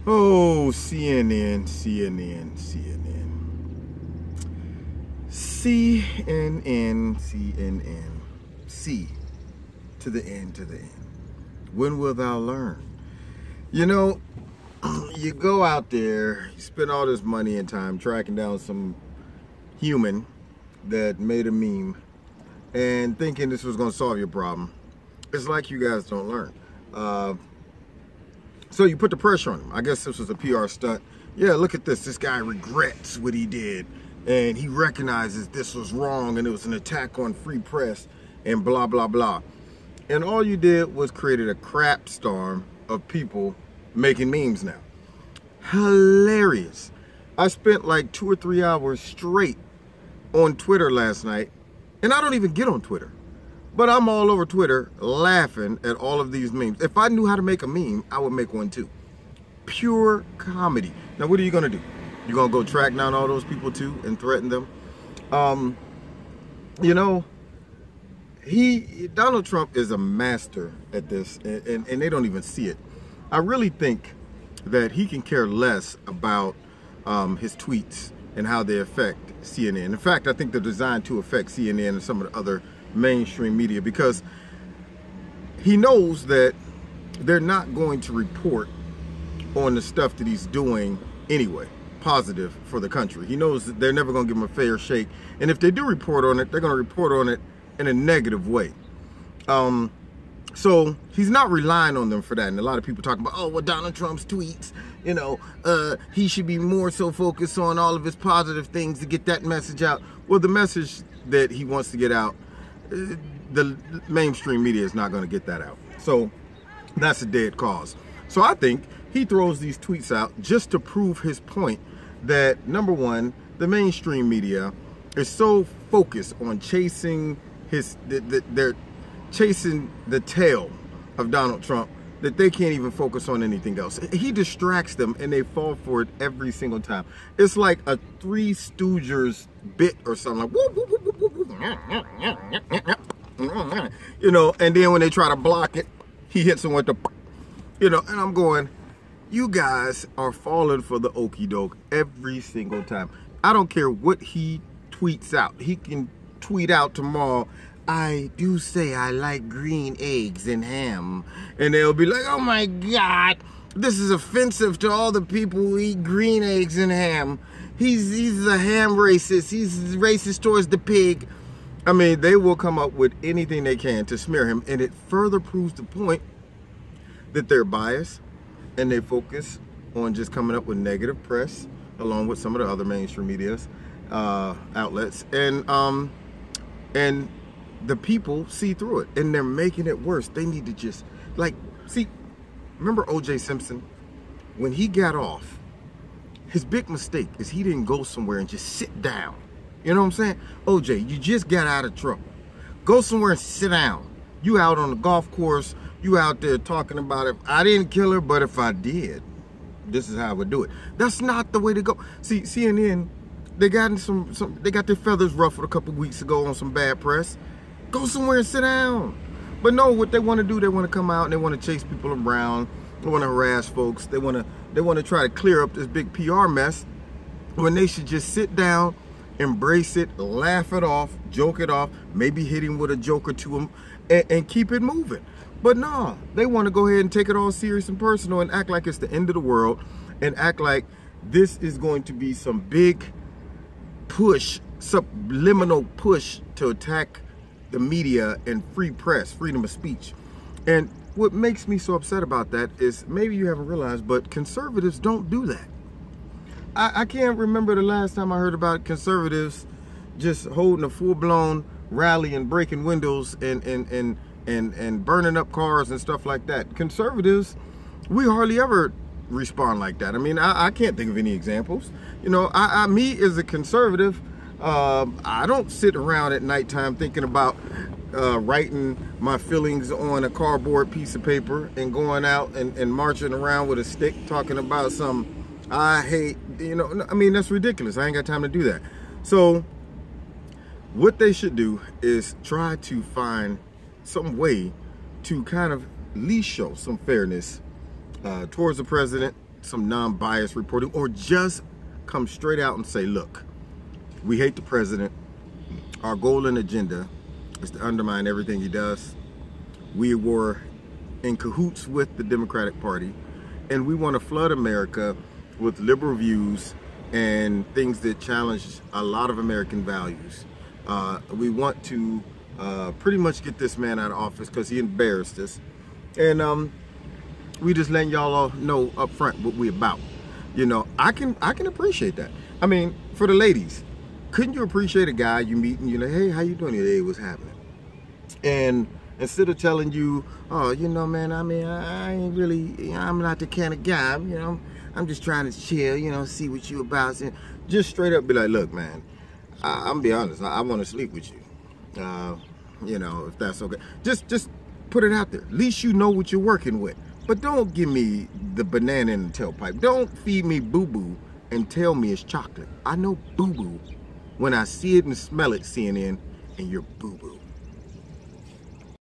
Oh, CNN, CNN, CNN. CNN, CNN. C to the N to the N. When will thou learn? You know, you go out there, you spend all this money and time tracking down some human that made a meme and thinking this was going to solve your problem. It's like you guys don't learn. So you put the pressure on him. I guess this was a PR stunt. Yeah, look at this. This guy regrets what he did. And he recognizes this was wrong and it was an attack on free press and blah, blah, blah. And all you did was created a crap storm of people making memes now. Hilarious. I spent like 2 or 3 hours straight on Twitter last night. And I don't even get on Twitter. But I'm all over Twitter laughing at all of these memes. If I knew how to make a meme, I would make one too. Pure comedy. Now, what are you going to do? You're going to go track down all those people too and threaten them? You know, Donald Trump is a master at this, and they don't even see it. I really think that he can care less about his tweets and how they affect CNN. In fact, I think they're designed to affect CNN and some of the other mainstream media, because he knows that they're not going to report on the stuff that he's doing anyway, positive for the country. He knows that they're never going to give him a fair shake, and if they do report on it, they're going to report on it in a negative way. So he's not relying on them for that. And a lot of people talk about, oh, well, Donald Trump's tweets, you know, he should be more so focused on all of his positive things to get that message out. Well, the message that he wants to get out, the mainstream media is not going to get that out. So that's a dead cause. So I think he throws these tweets out just to prove his point that, number one, the mainstream media is so focused on chasing they're chasing the tail of Donald Trump that they can't even focus on anything else. He distracts them and they fall for it every single time. It's like a Three Stooges bit or something, like, you know, and then when they try to block it, he hits them with the, you know, and I'm going, you guys are falling for the okie doke every single time. I don't care what he tweets out. He can tweet out tomorrow, I do say I like green eggs and ham. And they'll be like, oh my God, this is offensive to all the people who eat green eggs and ham. He's a ham racist. He's racist towards the pig. I mean, they will come up with anything they can to smear him. And it further proves the point that they're biased and they focus on just coming up with negative press along with some of the other mainstream media's outlets. And the people see through it and they're making it worse. They need to just, like, see, remember O.J. Simpson? When he got off, his big mistake is he didn't go somewhere and just sit down. You know what I'm saying? O.J., you just got out of trouble. Go somewhere and sit down. You out on the golf course, you out there talking about, if I didn't kill her, but if I did, this is how I would do it. That's not the way to go. See, CNN, they got they got their feathers ruffled a couple weeks ago on some bad press. Go somewhere and sit down. But no, what they want to do, they want to come out and they want to chase people around. They want to harass folks. They want to try to clear up this big PR mess when they should just sit down, embrace it, laugh it off, joke it off, maybe hit him with a joke or two and keep it moving. But nah, they want to go ahead and take it all serious and personal and act like it's the end of the world and act like this is going to be some big push, subliminal push to attack the media and free press, freedom of speech. And what makes me so upset about that is, maybe you haven't realized, but conservatives don't do that. I can't remember the last time I heard about conservatives just holding a full-blown rally and breaking windows and burning up cars and stuff like that. Conservatives, we hardly ever respond like that. I mean, I can't think of any examples. You know, me as a conservative, I don't sit around at nighttime thinking about writing my feelings on a cardboard piece of paper and going out and marching around with a stick talking about some I hate, you know. I mean, that's ridiculous. I ain't got time to do that. So what they should do is try to find some way to kind of at least show some fairness towards the president, some non-biased reporting, or just come straight out and say, look, we hate the president. Our goal and agenda is to undermine everything he does. We were in cahoots with the Democratic Party, and we want to flood America with liberal views and things that challenge a lot of American values. We want to pretty much get this man out of office because he embarrassed us. And we just letting y'all all know up front what we about. You know, I can appreciate that. I mean, for the ladies, couldn't you appreciate a guy you meet and you're like, hey, how you doing today? What's happening? And instead of telling you, oh, you know, man, I mean, I ain't really, I'm not the kind of guy, you know, I'm just trying to chill, you know, see what you about. Just straight up be like, look, man, I'm be honest, I want to sleep with you. You know, if that's okay. Just put it out there. At least you know what you're working with. But don't give me the banana in the tailpipe. Don't feed me boo-boo and tell me it's chocolate. I know boo-boo when I see it and smell it, CNN, and you're boo-boo.